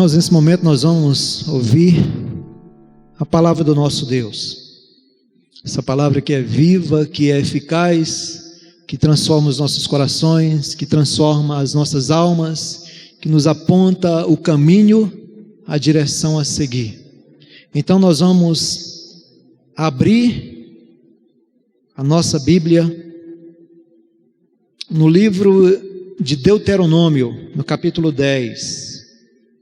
Irmãos, nesse momento nós vamos ouvir a palavra do nosso Deus. Essa palavra que é viva, que é eficaz, que transforma os nossos corações, que transforma as nossas almas, que nos aponta o caminho, a direção a seguir. Então nós vamos abrir a nossa Bíblia no livro de Deuteronômio, no capítulo 10.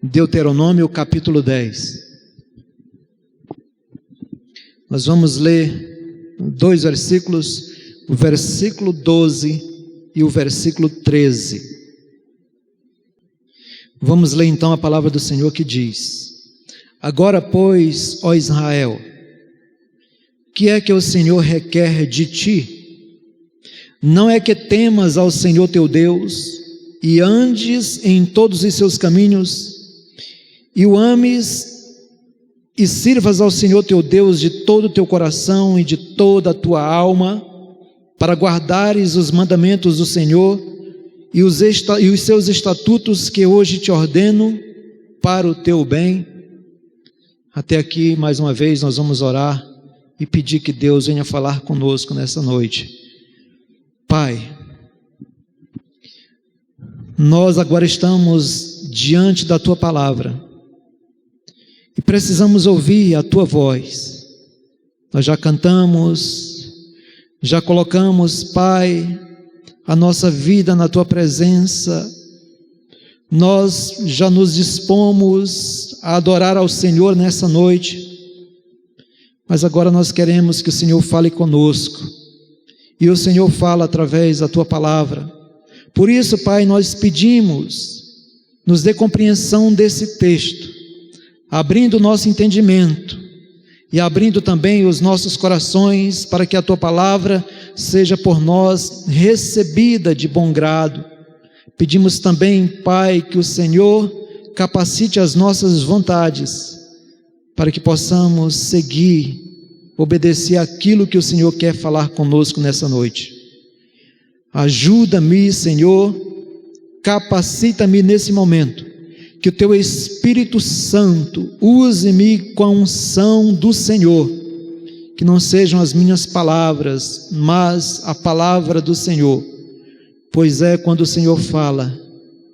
Deuteronômio, capítulo 10. Nós vamos ler dois versículos, o versículo 12 e o versículo 13. Vamos ler então a palavra do Senhor que diz: Agora, pois, ó Israel, que é que o Senhor requer de ti? Não é que temas ao Senhor teu Deus e andes em todos os seus caminhos e o ames e sirvas ao Senhor teu Deus de todo o teu coração e de toda a tua alma, para guardares os mandamentos do Senhor e os seus estatutos que hoje te ordeno para o teu bem. Até aqui, mais uma vez, nós vamos orar e pedir que Deus venha falar conosco nessa noite. Pai, nós agora estamos diante da tua palavra e precisamos ouvir a tua voz. Nós já cantamos, já colocamos, Pai, a nossa vida na tua presença. Nós já nos dispomos a adorar ao Senhor nessa noite, mas agora nós queremos que o Senhor fale conosco, e o Senhor fala através da tua palavra. Por isso, Pai, nós pedimos, nos dê compreensão desse texto, abrindo o nosso entendimento e abrindo também os nossos corações para que a tua palavra seja por nós recebida de bom grado. Pedimos também, Pai, que o Senhor capacite as nossas vontades para que possamos seguir, obedecer aquilo que o Senhor quer falar conosco nessa noite. Ajuda-me, Senhor, capacita-me nesse momento, que o teu Espírito Santo use-me com a unção do Senhor, que não sejam as minhas palavras, mas a palavra do Senhor, pois é quando o Senhor fala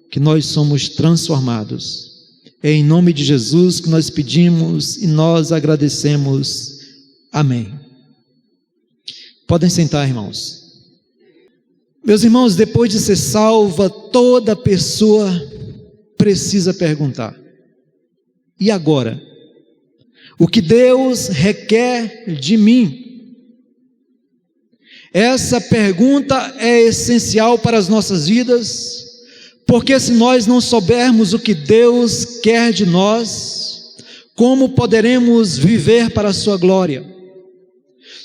que nós somos transformados. É em nome de Jesus que nós pedimos e nós agradecemos. Amém. Podem sentar, irmãos. Meus irmãos, depois de ser salva, toda pessoa precisa perguntar: e agora? O que Deus requer de mim? Essa pergunta é essencial para as nossas vidas, porque se nós não soubermos o que Deus quer de nós, como poderemos viver para a sua glória?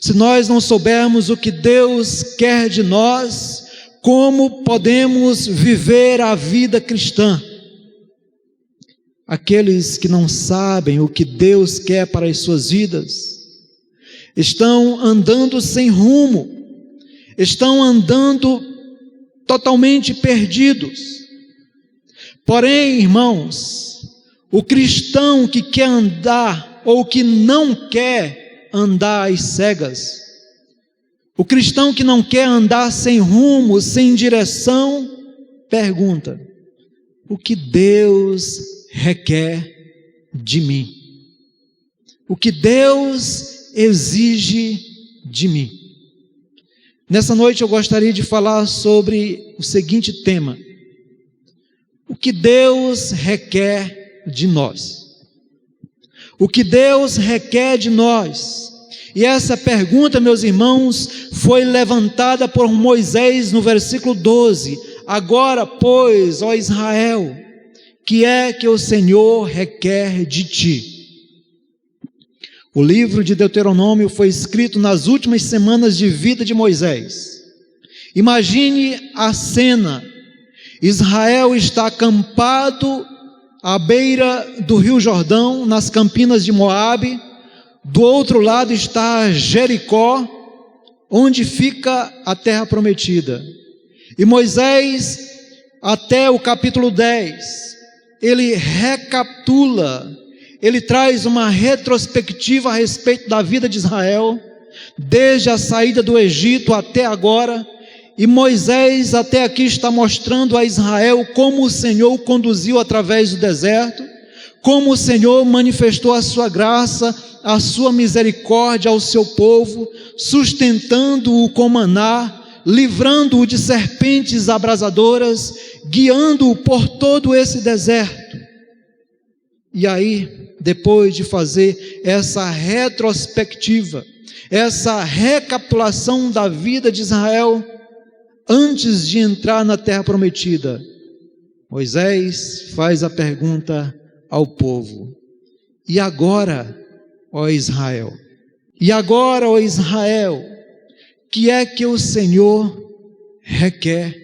Se nós não soubermos o que Deus quer de nós, como podemos viver a vida cristã? Aqueles que não sabem o que Deus quer para as suas vidas estão andando sem rumo, estão andando totalmente perdidos. Porém, irmãos, o cristão que quer andar ou que não quer andar às cegas, o cristão que não quer andar sem rumo, sem direção, pergunta: o que Deus requer de mim? O que Deus exige de mim? Nessa noite eu gostaria de falar sobre o seguinte tema: o que Deus requer de nós? O que Deus requer de nós? E essa pergunta, meus irmãos, foi levantada por Moisés no versículo 12. Agora, pois, ó Israel, que é que o Senhor requer de ti? O livro de Deuteronômio foi escrito nas últimas semanas de vida de Moisés. Imagine a cena: Israel está acampado à beira do rio Jordão, nas campinas de Moabe. Do outro lado está Jericó, onde fica a terra prometida. E Moisés, até o capítulo 10, ele recapitula, ele traz uma retrospectiva a respeito da vida de Israel, desde a saída do Egito até agora. E Moisés até aqui está mostrando a Israel como o Senhor o conduziu através do deserto, como o Senhor manifestou a sua graça, a sua misericórdia ao seu povo, sustentando-o com maná, livrando-o de serpentes abrasadoras, guiando-o por todo esse deserto. E aí, depois de fazer essa retrospectiva, essa recapitulação da vida de Israel, antes de entrar na terra prometida, Moisés faz a pergunta ao povo: e agora, ó Israel? E agora, ó Israel, que é que o Senhor requer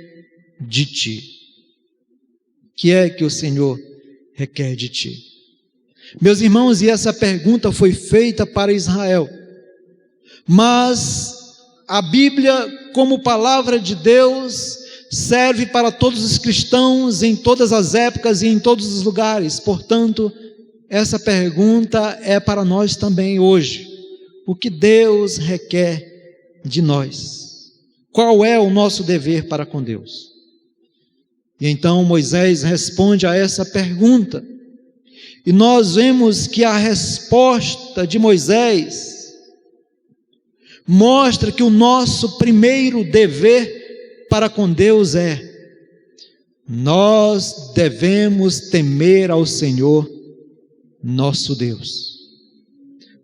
de ti? Que é que o Senhor requer de ti? Meus irmãos, e essa pergunta foi feita para Israel, mas a Bíblia, como palavra de Deus, serve para todos os cristãos em todas as épocas e em todos os lugares. Portanto, essa pergunta é para nós também hoje. O que Deus requer de nós? Qual é o nosso dever para com Deus? E então Moisés responde a essa pergunta. E nós vemos que a resposta de Moisés mostra que o nosso primeiro dever para com Deus é: nós devemos temer ao Senhor nosso Deus.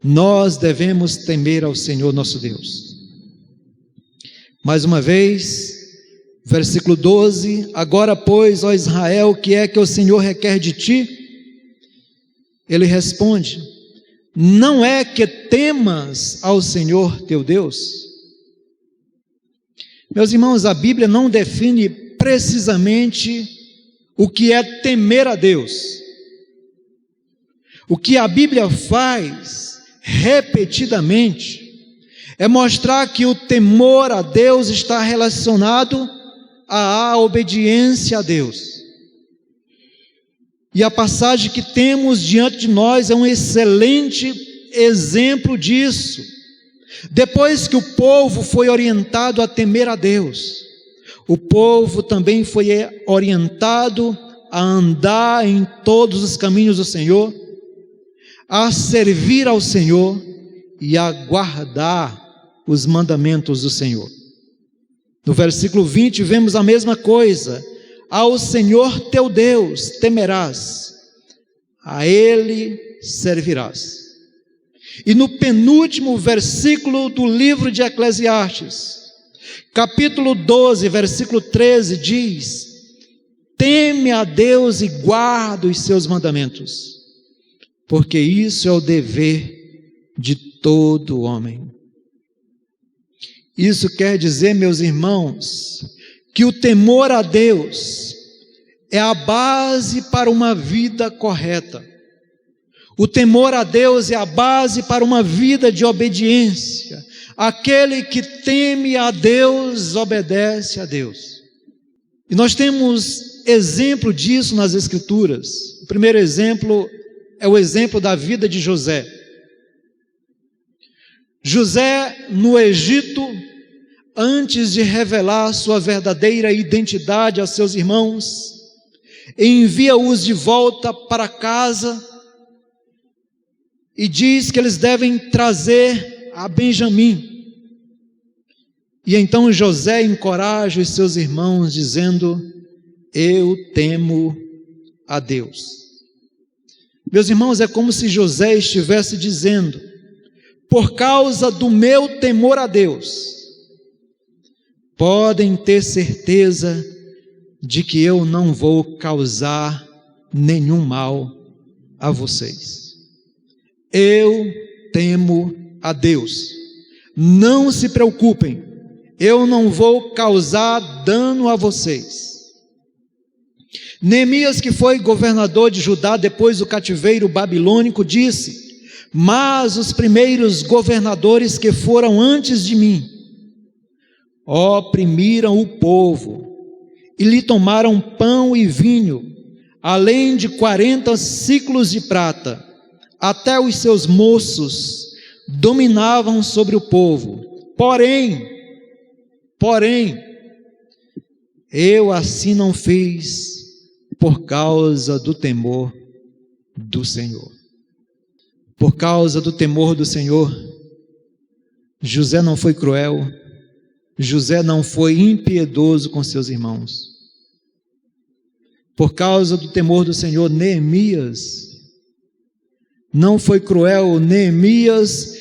Nós devemos temer ao Senhor nosso Deus. Mais uma vez, versículo 12: agora, pois, ó Israel, que é que o Senhor requer de ti? Ele responde: não é que temas ao Senhor teu Deus? Meus irmãos, a Bíblia não define precisamente o que é temer a Deus. O que a Bíblia faz repetidamente é mostrar que o temor a Deus está relacionado à obediência a Deus. E a passagem que temos diante de nós é um excelente exemplo disso. Depois que o povo foi orientado a temer a Deus, o povo também foi orientado a andar em todos os caminhos do Senhor, a servir ao Senhor e a guardar os mandamentos do Senhor. No versículo 20 vemos a mesma coisa: ao Senhor teu Deus temerás, a Ele servirás. E no penúltimo versículo do livro de Eclesiastes, capítulo 12, versículo 13, diz: teme a Deus e guarda os seus mandamentos, porque isso é o dever de todo homem. Isso quer dizer, meus irmãos, que o temor a Deus é a base para uma vida correta. O temor a Deus é a base para uma vida de obediência. Aquele que teme a Deus, obedece a Deus. E nós temos exemplo disso nas Escrituras. O primeiro exemplo é o exemplo da vida de José. José, no Egito, antes de revelar sua verdadeira identidade a seus irmãos, envia-os de volta para casa e diz que eles devem trazer a Benjamim. E então José encoraja os seus irmãos dizendo: eu temo a Deus. Meus irmãos, é como se José estivesse dizendo: por causa do meu temor a Deus, podem ter certeza de que eu não vou causar nenhum mal a vocês. Eu temo a Deus. Não se preocupem, eu não vou causar dano a vocês. Neemias, que foi governador de Judá depois do cativeiro babilônico, disse: mas os primeiros governadores que foram antes de mim oprimiram o povo e lhe tomaram pão e vinho, além de 40 ciclos de prata, até os seus moços dominavam sobre o povo. Porém, eu assim não fiz por causa do temor do Senhor. Por causa do temor do Senhor, José não foi cruel, José não foi impiedoso com seus irmãos. Por causa do temor do Senhor, Neemias não foi cruel, Neemias,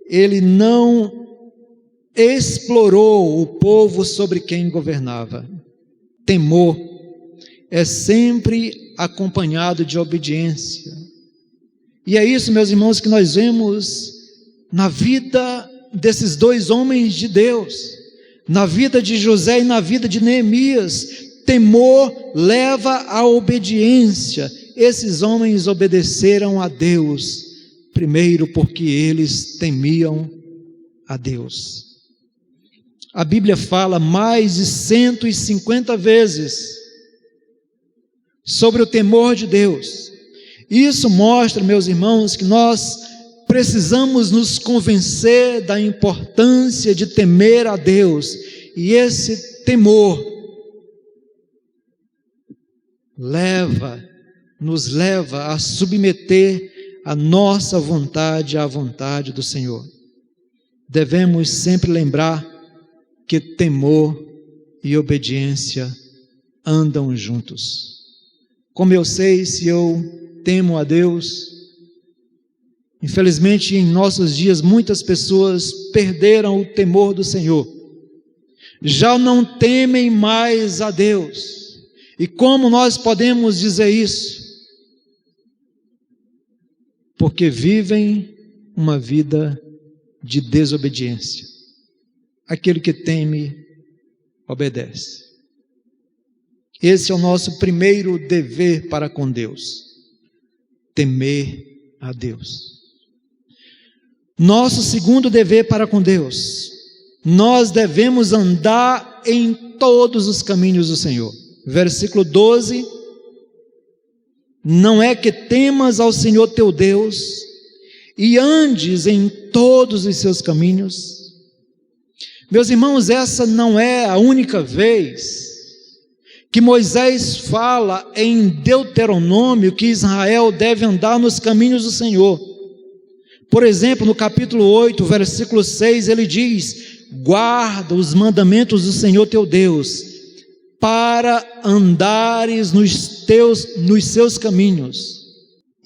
ele não explorou o povo sobre quem governava. Temor é sempre acompanhado de obediência. E é isso, meus irmãos, que nós vemos na vida desses dois homens de Deus, na vida de José e na vida de Neemias. Temor leva à obediência. Esses homens obedeceram a Deus, primeiro porque eles temiam a Deus. A Bíblia fala mais de 150 vezes sobre o temor de Deus. Isso mostra, meus irmãos, que nós precisamos nos convencer da importância de temer a Deus. E esse temor nos leva a submeter a nossa vontade à vontade do Senhor. Devemos sempre lembrar que temor e obediência andam juntos. Como eu sei se eu temo a Deus? Infelizmente, em nossos dias, muitas pessoas perderam o temor do Senhor, já não temem mais a Deus. E como nós podemos dizer isso? Porque vivem uma vida de desobediência. Aquele que teme, obedece. Esse é o nosso primeiro dever para com Deus: temer a Deus. Nosso segundo dever para com Deus: nós devemos andar em todos os caminhos do Senhor. Versículo 12: não é que temas ao Senhor teu Deus e andes em todos os seus caminhos. Meus irmãos, essa não é a única vez que Moisés fala em Deuteronômio que Israel deve andar nos caminhos do Senhor. Por exemplo, no capítulo 8, versículo 6, ele diz: guarda os mandamentos do Senhor teu Deus, para andares nos seus caminhos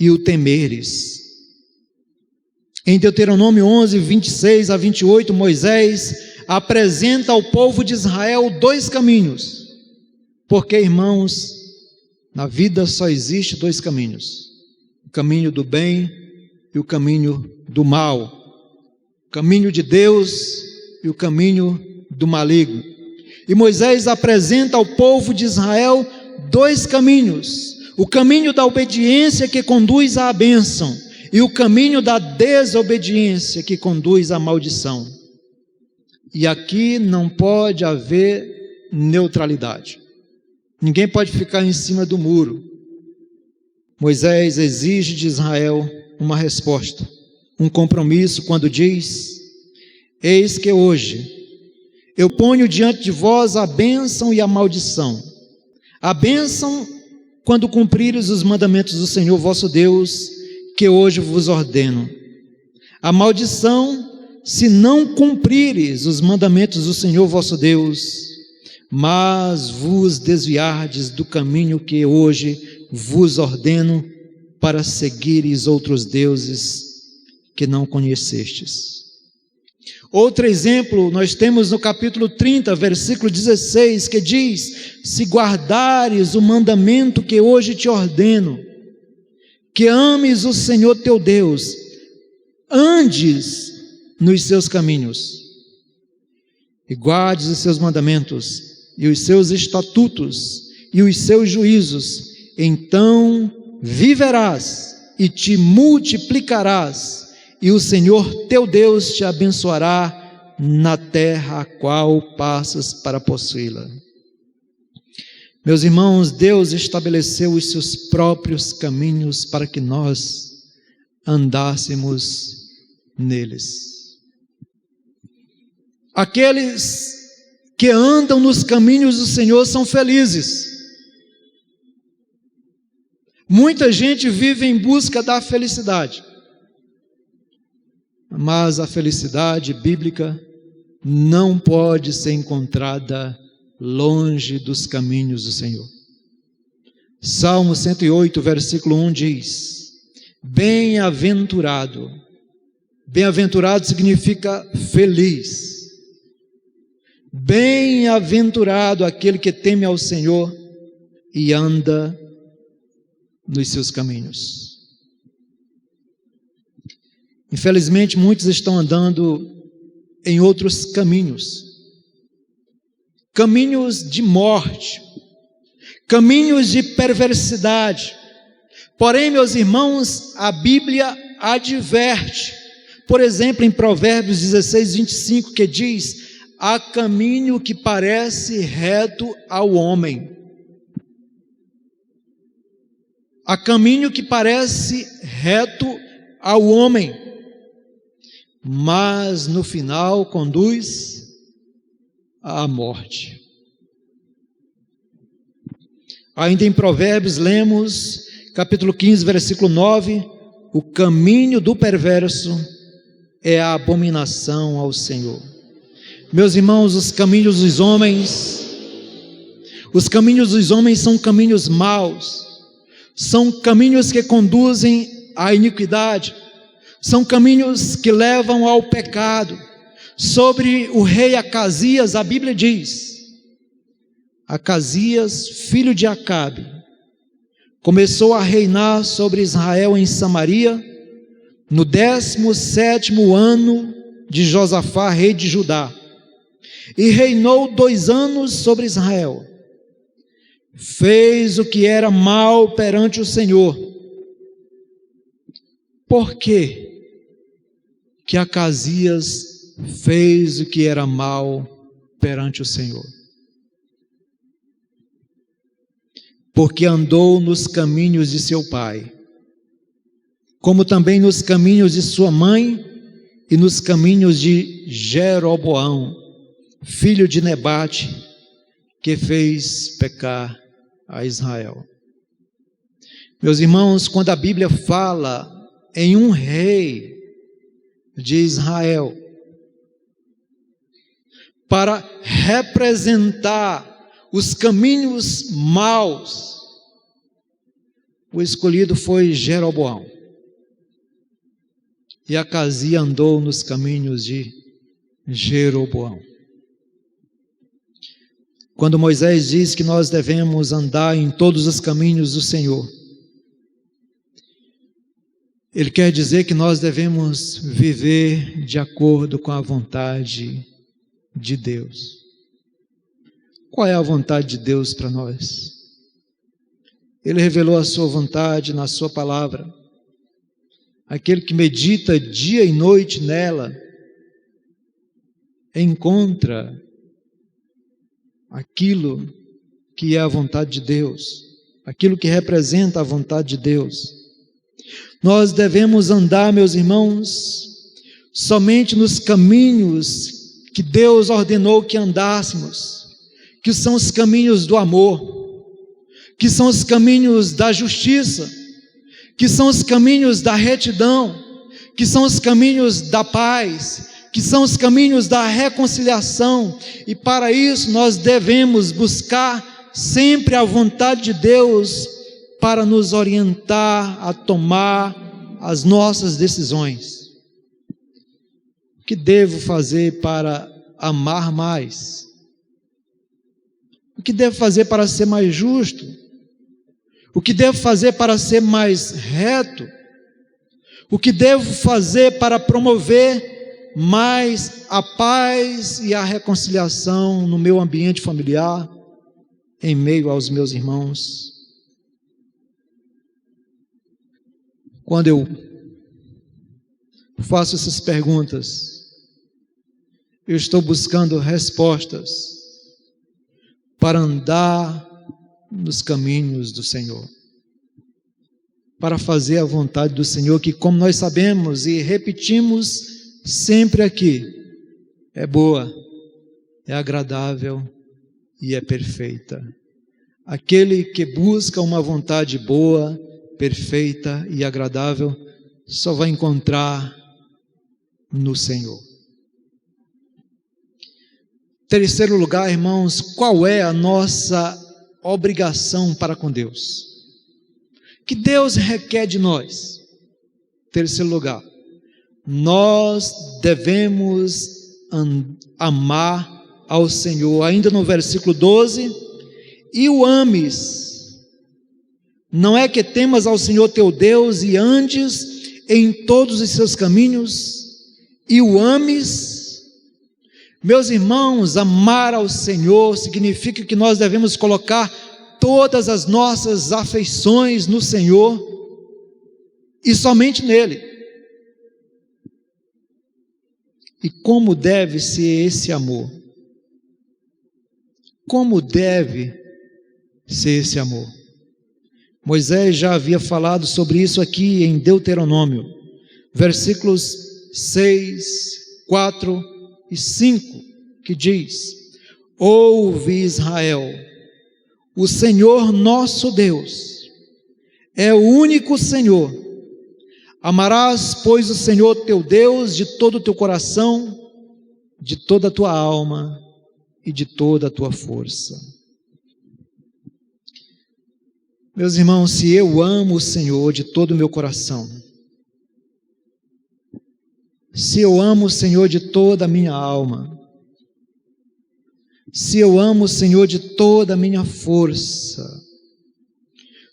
e o temeres. Em Deuteronômio 11, 26 a 28, Moisés apresenta ao povo de Israel dois caminhos, porque, irmãos, na vida só existe dois caminhos: o caminho do bem e o caminho do mal, o caminho de Deus e o caminho do maligno. E Moisés apresenta ao povo de Israel dois caminhos: o caminho da obediência, que conduz à bênção, e o caminho da desobediência, que conduz à maldição. E aqui não pode haver neutralidade. Ninguém pode ficar em cima do muro. Moisés exige de Israel uma resposta, um compromisso, quando diz: eis que hoje eu ponho diante de vós a bênção e a maldição. A bênção, quando cumprires os mandamentos do Senhor vosso Deus, que hoje vos ordeno. A maldição, se não cumprires os mandamentos do Senhor vosso Deus, mas vos desviardes do caminho que hoje vos ordeno, para seguires outros deuses que não conhecestes. Outro exemplo nós temos no capítulo 30, versículo 16, que diz: se guardares o mandamento que hoje te ordeno, que ames o Senhor teu Deus, andes nos seus caminhos, e guardes os seus mandamentos, e os seus estatutos, e os seus juízos, então viverás e te multiplicarás, e o Senhor teu Deus te abençoará na terra a qual passas para possuí-la. Meus irmãos, Deus estabeleceu os seus próprios caminhos para que nós andássemos neles. Aqueles que andam nos caminhos do Senhor são felizes. Muita gente vive em busca da felicidade, mas a felicidade bíblica não pode ser encontrada longe dos caminhos do Senhor. Salmo 108, versículo 1 diz: bem-aventurado. Bem-aventurado significa feliz. Bem-aventurado aquele que teme ao Senhor e anda nos seus caminhos. Infelizmente, muitos estão andando em outros caminhos. Caminhos de morte, caminhos de perversidade. Porém, meus irmãos, a Bíblia adverte, por exemplo, em Provérbios 16, 25, que diz: há caminho que parece reto ao homem. Há caminho que parece reto ao homem, mas no final conduz à morte. Ainda em Provérbios lemos, capítulo 15, versículo 9: o caminho do perverso é a abominação ao Senhor. Meus irmãos, os caminhos dos homens são caminhos maus, são caminhos que conduzem à iniquidade, são caminhos que levam ao pecado. Sobre o rei Acasias, a Bíblia diz: Acasias, filho de Acabe, começou a reinar sobre Israel em Samaria, no 17º ano de Josafá, rei de Judá, e reinou 2 anos sobre Israel. Fez o que era mal perante o Senhor. Por quê que Acasias fez o que era mal perante o Senhor? Porque andou nos caminhos de seu pai, como também nos caminhos de sua mãe e nos caminhos de Jeroboão, filho de Nebate, que fez pecar a Israel. Meus irmãos, quando a Bíblia fala em um rei de Israel, para representar os caminhos maus, o escolhido foi Jeroboão. E Acasias andou nos caminhos de Jeroboão. Quando Moisés diz que nós devemos andar em todos os caminhos do Senhor, ele quer dizer que nós devemos viver de acordo com a vontade de Deus. Qual é a vontade de Deus para nós? Ele revelou a sua vontade na sua palavra. Aquele que medita dia e noite nela, encontra aquilo que é a vontade de Deus, aquilo que representa a vontade de Deus. Nós devemos andar, meus irmãos, somente nos caminhos que Deus ordenou que andássemos, que são os caminhos do amor, que são os caminhos da justiça, que são os caminhos da retidão, que são os caminhos da paz, que são os caminhos da reconciliação. E para isso nós devemos buscar sempre a vontade de Deus para nos orientar a tomar as nossas decisões. O que devo fazer para amar mais? O que devo fazer para ser mais justo? O que devo fazer para ser mais reto? O que devo fazer para promover mais a paz e a reconciliação no meu ambiente familiar, em meio aos meus irmãos? Quando eu faço essas perguntas, eu estou buscando respostas para andar nos caminhos do Senhor, para fazer a vontade do Senhor, que, como nós sabemos e repetimos sempre aqui, é boa, é agradável e é perfeita. Aquele que busca uma vontade boa, perfeita e agradável, só vai encontrar no Senhor. Terceiro lugar, irmãos, qual é a nossa obrigação para com Deus? Que Deus requer de nós? Terceiro lugar, nós devemos amar ao Senhor. Ainda no versículo 12, e o ames, não é que temas ao Senhor teu Deus e andes em todos os seus caminhos, e o ames. Meus irmãos, amar ao Senhor significa que nós devemos colocar todas as nossas afeições no Senhor e somente nele. E como deve ser esse amor? Como deve ser esse amor? Moisés já havia falado sobre isso aqui em Deuteronômio, versículos 6, 4 e 5, que diz: ouve, Israel, o Senhor nosso Deus é o único Senhor. Amarás, pois, o Senhor teu Deus de todo o teu coração, de toda a tua alma e de toda a tua força. Meus irmãos, se eu amo o Senhor de todo o meu coração, se eu amo o Senhor de toda a minha alma, se eu amo o Senhor de toda a minha força,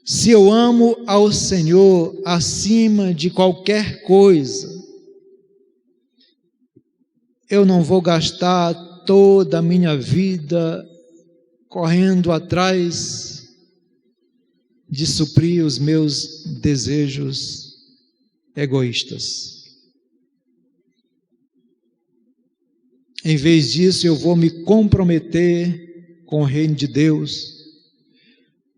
se eu amo ao Senhor acima de qualquer coisa, eu não vou gastar toda a minha vida correndo atrás de suprir os meus desejos egoístas. Em vez disso, eu vou me comprometer com o reino de Deus,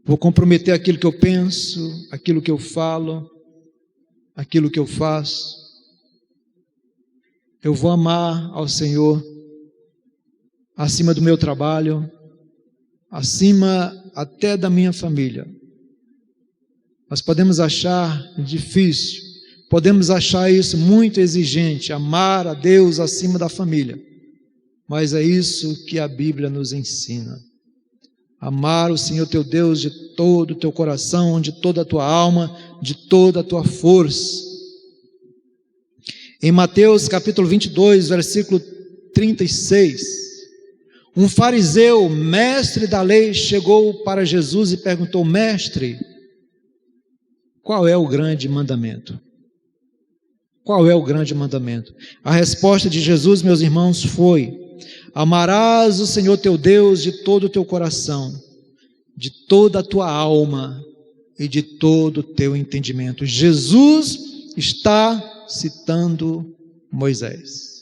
vou comprometer aquilo que eu penso, aquilo que eu falo, aquilo que eu faço. Eu vou amar ao Senhor acima do meu trabalho, acima até da minha família. Nós podemos achar difícil, podemos achar isso muito exigente, amar a Deus acima da família. Mas é isso que a Bíblia nos ensina. Amar o Senhor teu Deus de todo o teu coração, de toda a tua alma, de toda a tua força. Em Mateus capítulo 22, versículo 36, um fariseu, mestre da lei, chegou para Jesus e perguntou: mestre, qual é o grande mandamento? Qual é o grande mandamento? A resposta de Jesus, meus irmãos, foi: amarás o Senhor teu Deus de todo o teu coração, de toda a tua alma e de todo o teu entendimento. Jesus está citando Moisés.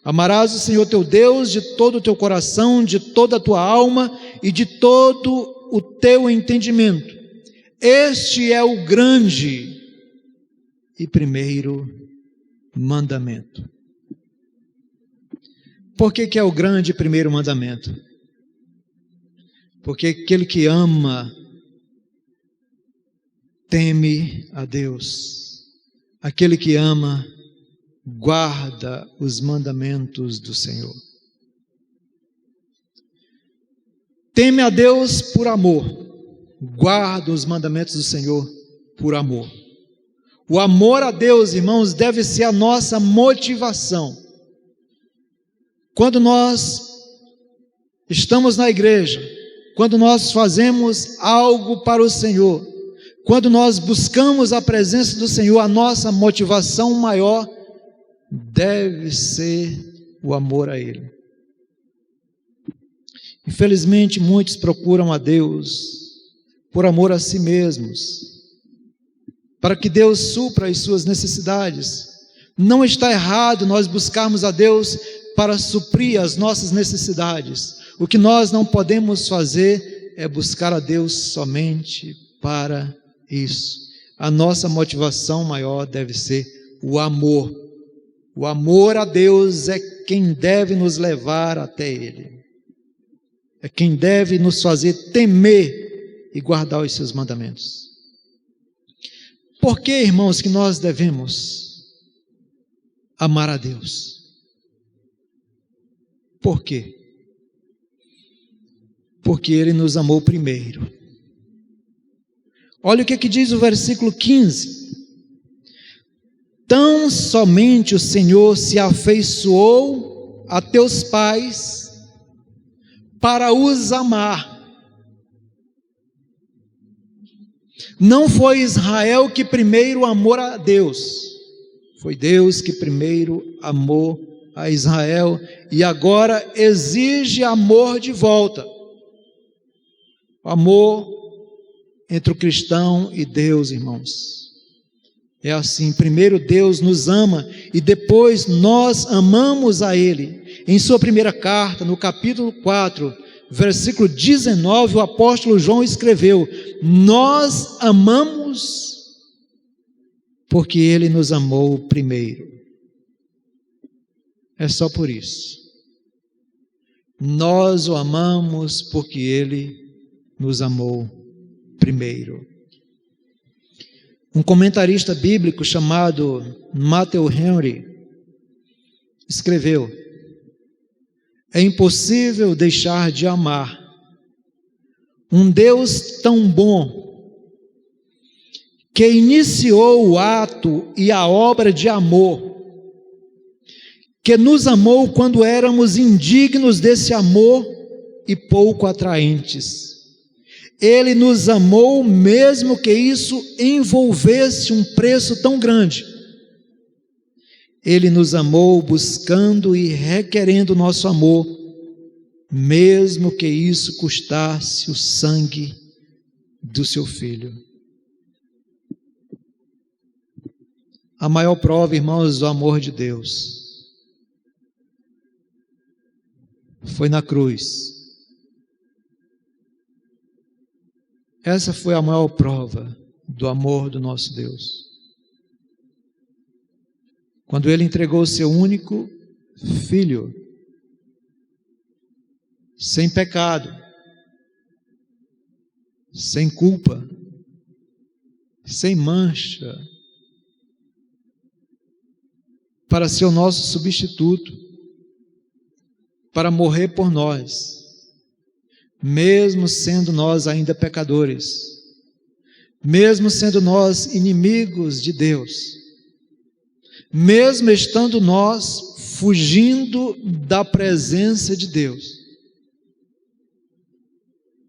Amarás o Senhor teu Deus de todo o teu coração, de toda a tua alma e de todo o teu entendimento. Este é o grande e primeiro mandamento. Por que é o grande primeiro mandamento? Porque aquele que ama teme a Deus. Aquele que ama guarda os mandamentos do Senhor. Teme a Deus por amor, guarda os mandamentos do Senhor por amor. O amor a Deus, irmãos, deve ser a nossa motivação. Quando nós estamos na igreja, quando nós fazemos algo para o Senhor, quando nós buscamos a presença do Senhor, a nossa motivação maior deve ser o amor a Ele. Infelizmente, muitos procuram a Deus por amor a si mesmos, para que Deus supra as suas necessidades. Não está errado nós buscarmos a Deus para suprir as nossas necessidades. O que nós não podemos fazer é buscar a Deus somente para isso. A nossa motivação maior deve ser o amor. O amor a Deus é quem deve nos levar até Ele. É quem deve nos fazer temer e guardar os seus mandamentos. Por que, irmãos, que nós devemos amar a Deus? Por quê? Porque Ele nos amou primeiro. Olha o que diz o versículo 15. Tão somente o Senhor se afeiçoou a teus pais para os amar. Não foi Israel que primeiro amou a Deus, foi Deus que primeiro amou a Israel e agora exige amor de volta. O amor entre o cristão e Deus, irmãos. É assim, primeiro Deus nos ama e depois nós amamos a Ele. Em sua primeira carta, no capítulo 4, versículo 19, o apóstolo João escreveu: nós amamos porque Ele nos amou primeiro. É só por isso. Nós o amamos porque Ele nos amou primeiro. Um comentarista bíblico chamado Matthew Henry escreveu: é impossível deixar de amar um Deus tão bom, que iniciou o ato e a obra de amor, que nos amou quando éramos indignos desse amor e pouco atraentes. Ele nos amou mesmo que isso envolvesse um preço tão grande. Ele nos amou buscando e requerendo nosso amor, mesmo que isso custasse o sangue do seu Filho. A maior prova, irmãos, do amor de Deus foi na cruz. Essa foi a maior prova do amor do nosso Deus. Quando Ele entregou o seu único Filho, sem pecado, sem culpa, sem mancha, para ser o nosso substituto, para morrer por nós, mesmo sendo nós ainda pecadores, mesmo sendo nós inimigos de Deus, mesmo estando nós fugindo da presença de Deus,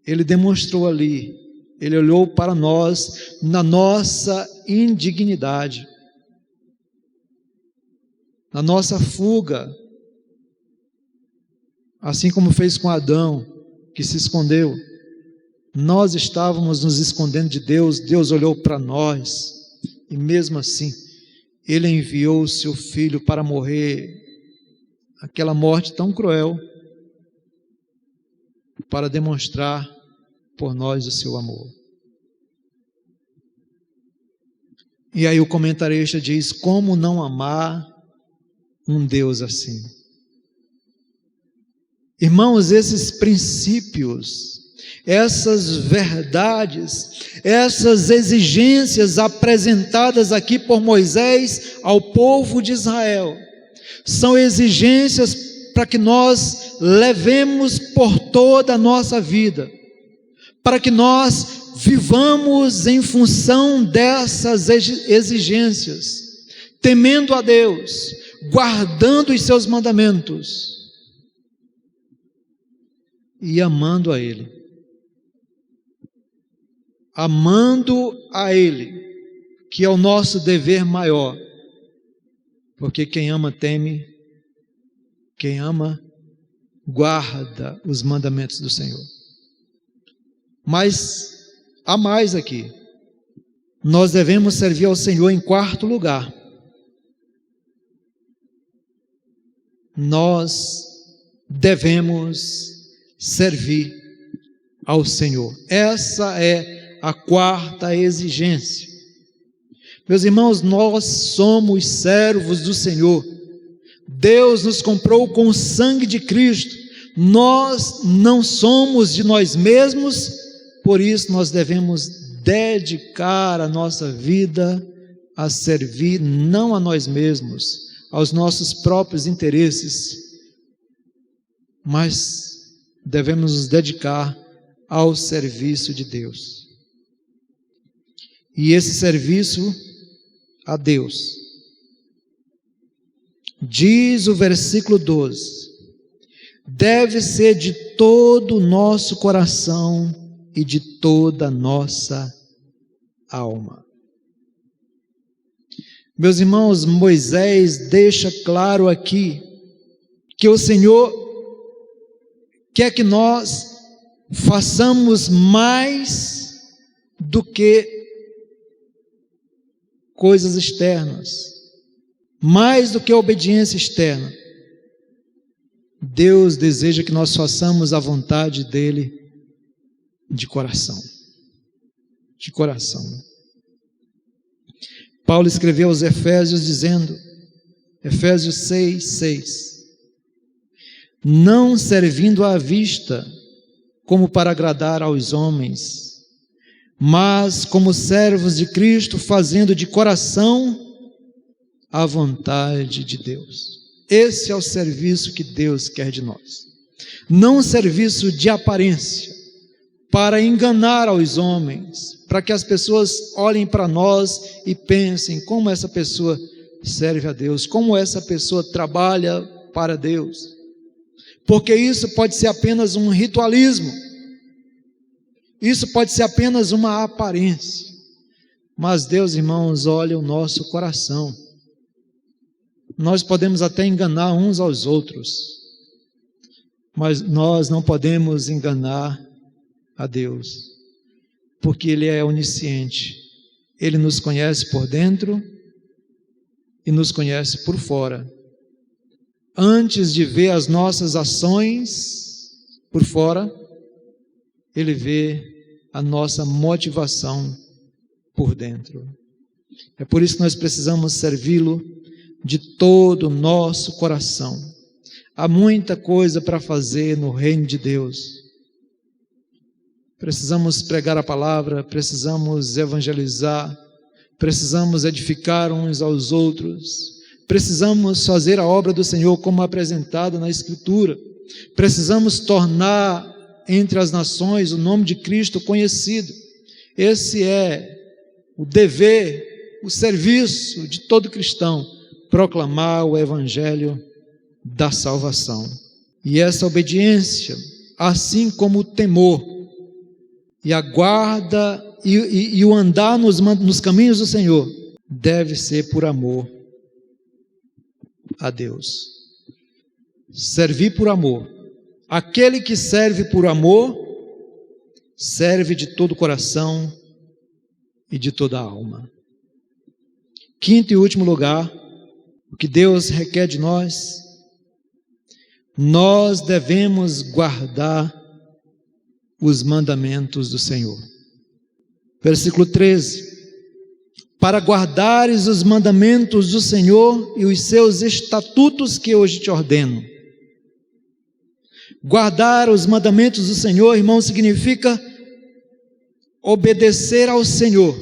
Ele demonstrou ali, Ele olhou para nós na nossa indignidade, na nossa fuga, assim como fez com Adão, que se escondeu. Nós estávamos nos escondendo de Deus, Deus olhou para nós, e mesmo assim, Ele enviou o seu Filho para morrer, aquela morte tão cruel, para demonstrar por nós o seu amor. E aí o comentarista diz: como não amar um Deus assim? Irmãos, esses princípios, essas verdades, essas exigências apresentadas aqui por Moisés ao povo de Israel, são exigências para que nós levemos por toda a nossa vida, para que nós vivamos em função dessas exigências, temendo a Deus, guardando os seus mandamentos e amando a Ele. Amando a Ele, que é o nosso dever maior, porque quem ama teme, quem ama guarda os mandamentos do Senhor. Mas há mais aqui. Nós devemos servir ao Senhor em quarto lugar. Nós devemos servir ao Senhor. Essa é a quarta exigência. Meus irmãos, nós somos servos do Senhor. Deus nos comprou com o sangue de Cristo. Nós não somos de nós mesmos, por isso nós devemos dedicar a nossa vida a servir não a nós mesmos, aos nossos próprios interesses, mas devemos nos dedicar ao serviço de Deus. E esse serviço a Deus, diz o versículo 12, deve ser de todo o nosso coração e de toda a nossa alma. Meus irmãos, Moisés deixa claro aqui que o Senhor quer que nós façamos mais do que coisas externas, mais do que a obediência externa. Deus deseja que nós façamos a vontade dEle de coração. De coração. Paulo escreveu aos Efésios dizendo, Efésios 6:6, não servindo à vista como para agradar aos homens, mas como servos de Cristo, fazendo de coração a vontade de Deus. Esse é o serviço que Deus quer de nós. Não um serviço de aparência, para enganar aos homens, para que as pessoas olhem para nós e pensem como essa pessoa serve a Deus, como essa pessoa trabalha para Deus. Porque isso pode ser apenas um ritualismo, isso pode ser apenas uma aparência, mas Deus, irmãos, olha o nosso coração. Nós podemos até enganar uns aos outros, mas nós não podemos enganar a Deus, porque Ele é onisciente, Ele nos conhece por dentro e nos conhece por fora. Antes de ver as nossas ações por fora, Ele vê a nossa motivação por dentro. É por isso que nós precisamos servi-lo de todo o nosso coração. Há muita coisa para fazer no reino de Deus. Precisamos pregar a palavra, precisamos evangelizar, precisamos edificar uns aos outros, precisamos fazer a obra do Senhor como apresentada na Escritura, precisamos tornar entre as nações o nome de Cristo conhecido. Esse é o dever, o serviço de todo cristão, proclamar o Evangelho da salvação. E essa obediência, assim como o temor, e a guarda e o andar nos caminhos do Senhor, deve ser por amor a Deus. Servir por amor. Aquele que serve por amor, serve de todo o coração e de toda a alma. Quinto e último lugar, o que Deus requer de nós, nós devemos guardar os mandamentos do Senhor. Versículo 13, para guardares os mandamentos do Senhor e os seus estatutos que hoje te ordeno. Guardar os mandamentos do Senhor, irmão, significa obedecer ao Senhor,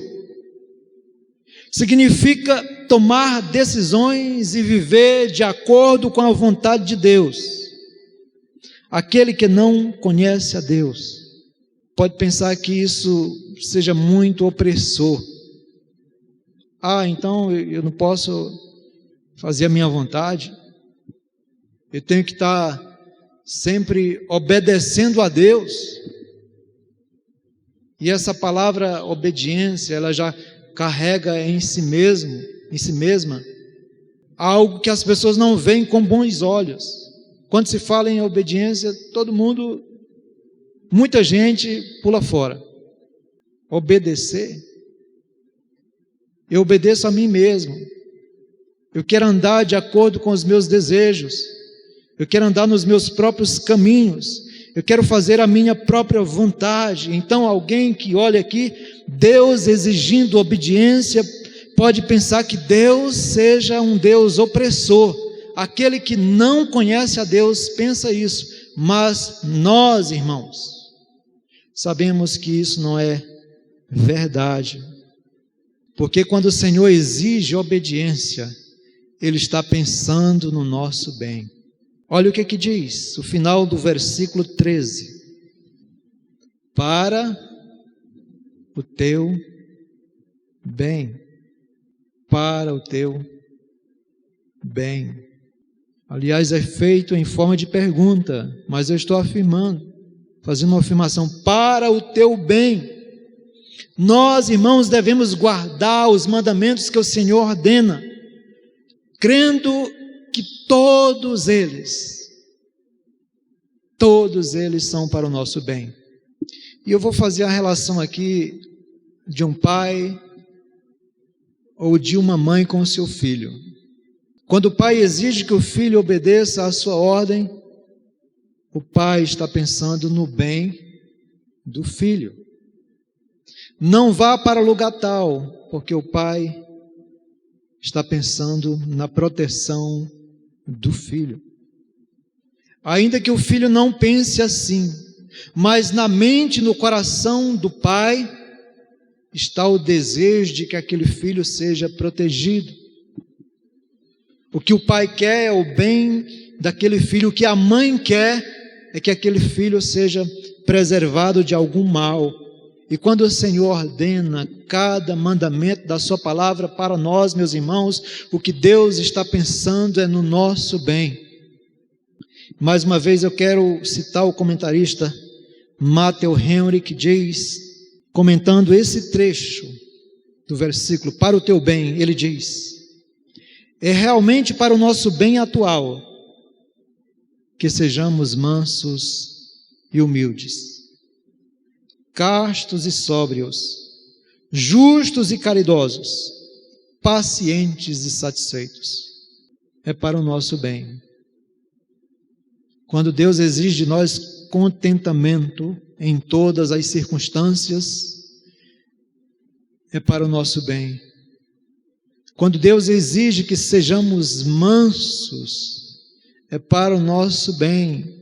significa tomar decisões e viver de acordo com a vontade de Deus. Aquele que não conhece a Deus pode pensar que isso seja muito opressor. Então eu não posso fazer a minha vontade, eu tenho que estar sempre obedecendo a Deus. E essa palavra obediência, ela já carrega em si mesma, algo que as pessoas não veem com bons olhos. Quando se fala em obediência, muita gente pula fora. Obedecer, eu obedeço a mim mesmo, eu quero andar de acordo com os meus desejos, eu quero andar nos meus próprios caminhos, eu quero fazer a minha própria vontade. Então alguém que olha aqui, Deus exigindo obediência, pode pensar que Deus seja um Deus opressor. Aquele que não conhece a Deus pensa isso, mas nós, irmãos, sabemos que isso não é verdade, porque quando o Senhor exige obediência, Ele está pensando no nosso bem. Olha o que diz, o final do versículo 13: para o teu bem, para o teu bem. Aliás, é feito em forma de pergunta, mas eu estou afirmando, fazendo uma afirmação: para o teu bem. Nós, irmãos, devemos guardar os mandamentos que o Senhor ordena, crendo que todos eles são para o nosso bem. E eu vou fazer a relação aqui de um pai ou de uma mãe com o seu filho. Quando o pai exige que o filho obedeça à sua ordem, o pai está pensando no bem do filho. Não vá para lugar tal, porque o pai está pensando na proteção do filho. Ainda que o filho não pense assim, mas na mente e no coração do pai está o desejo de que aquele filho seja protegido. O que o pai quer é o bem daquele filho. O que a mãe quer é que aquele filho seja preservado de algum mal. E quando o Senhor ordena cada mandamento da sua palavra para nós, meus irmãos, o que Deus está pensando é no nosso bem. Mais uma vez eu quero citar o comentarista Matthew Henry, que diz, comentando esse trecho do versículo, para o teu bem, ele diz: é realmente para o nosso bem atual que sejamos mansos e humildes, castos e sóbrios, justos e caridosos, pacientes e satisfeitos. É para o nosso bem. Quando Deus exige de nós contentamento em todas as circunstâncias, é para o nosso bem. Quando Deus exige que sejamos mansos, é para o nosso bem,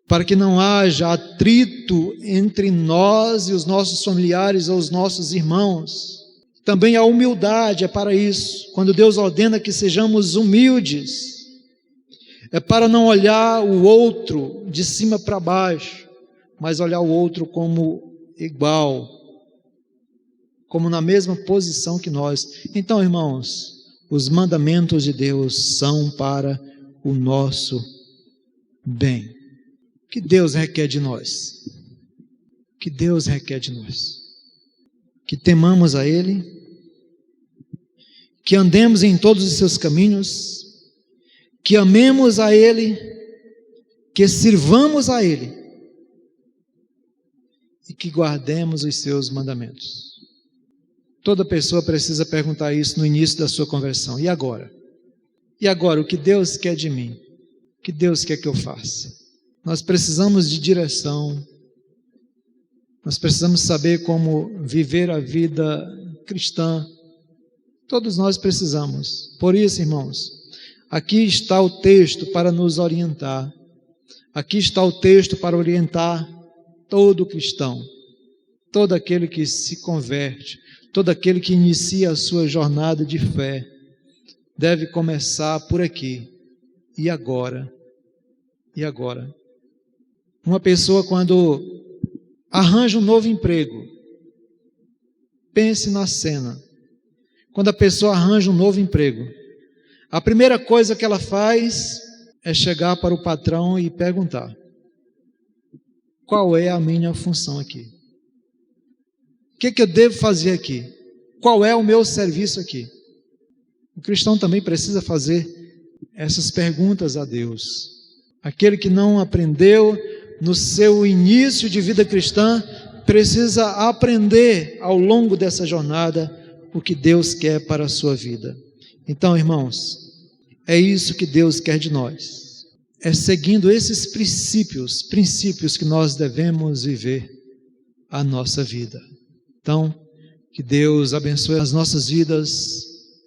para que não haja atrito entre nós e os nossos familiares ou os nossos irmãos. Também a humildade é para isso. Quando Deus ordena que sejamos humildes, é para não olhar o outro de cima para baixo, mas olhar o outro como igual, como na mesma posição que nós. Então, irmãos, os mandamentos de Deus são para o nosso bem. O que Deus requer de nós? O que Deus requer de nós? Que temamos a Ele, que andemos em todos os seus caminhos, que amemos a Ele, que sirvamos a Ele e que guardemos os seus mandamentos. Toda pessoa precisa perguntar isso no início da sua conversão. E agora? E agora, o que Deus quer de mim? O que Deus quer que eu faça? Nós precisamos de direção. Nós precisamos saber como viver a vida cristã. Todos nós precisamos. Por isso, irmãos, aqui está o texto para nos orientar. Aqui está o texto para orientar todo cristão, todo aquele que se converte, todo aquele que inicia a sua jornada de fé, deve começar por aqui. E agora? E agora? Uma pessoa, quando arranja um novo emprego, pense na cena. Quando a pessoa arranja um novo emprego, a primeira coisa que ela faz é chegar para o patrão e perguntar: qual é a minha função aqui? O que eu devo fazer aqui? Qual é o meu serviço aqui? O cristão também precisa fazer essas perguntas a Deus. Aquele que não aprendeu no seu início de vida cristã, precisa aprender ao longo dessa jornada o que Deus quer para a sua vida. Então, irmãos, é isso que Deus quer de nós. é seguindo esses princípios que nós devemos viver a nossa vida. Então, que Deus abençoe as nossas vidas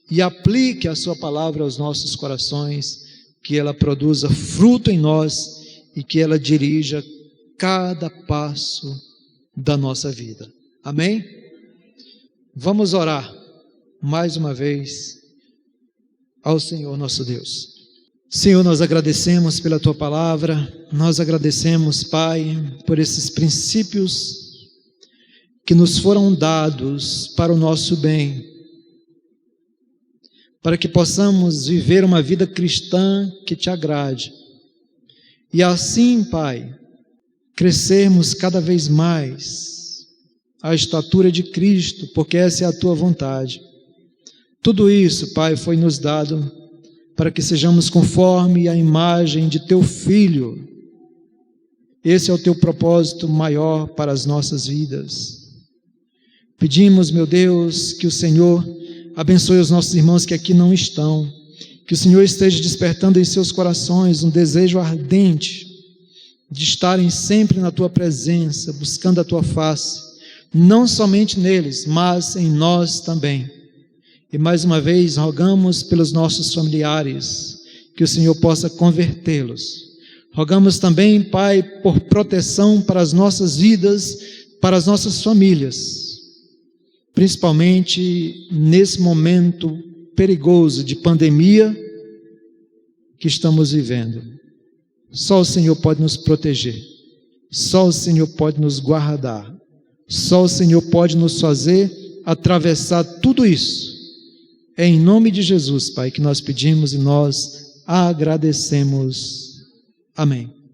e aplique a sua palavra aos nossos corações, que ela produza fruto em nós e que ela dirija cada passo da nossa vida. Amém? Vamos orar mais uma vez ao Senhor nosso Deus. Senhor, nós agradecemos pela Tua palavra, nós agradecemos, Pai, por esses princípios que nos foram dados para o nosso bem, para que possamos viver uma vida cristã que Te agrade. E assim, Pai, crescermos cada vez mais à estatura de Cristo, porque essa é a Tua vontade. Tudo isso, Pai, foi nos dado para que sejamos conforme a imagem de Teu Filho. Esse é o Teu propósito maior para as nossas vidas. Pedimos, meu Deus, que o Senhor abençoe os nossos irmãos que aqui não estão, que o Senhor esteja despertando em seus corações um desejo ardente de estarem sempre na Tua presença, buscando a Tua face, não somente neles, mas em nós também. E mais uma vez rogamos pelos nossos familiares, que o Senhor possa convertê-los. Rogamos também, Pai, por proteção para as nossas vidas, para as nossas famílias, principalmente nesse momento perigoso de pandemia que estamos vivendo. Só o Senhor pode nos proteger, só o Senhor pode nos guardar, só o Senhor pode nos fazer atravessar tudo isso. É em nome de Jesus, Pai, que nós pedimos e nós agradecemos. Amém.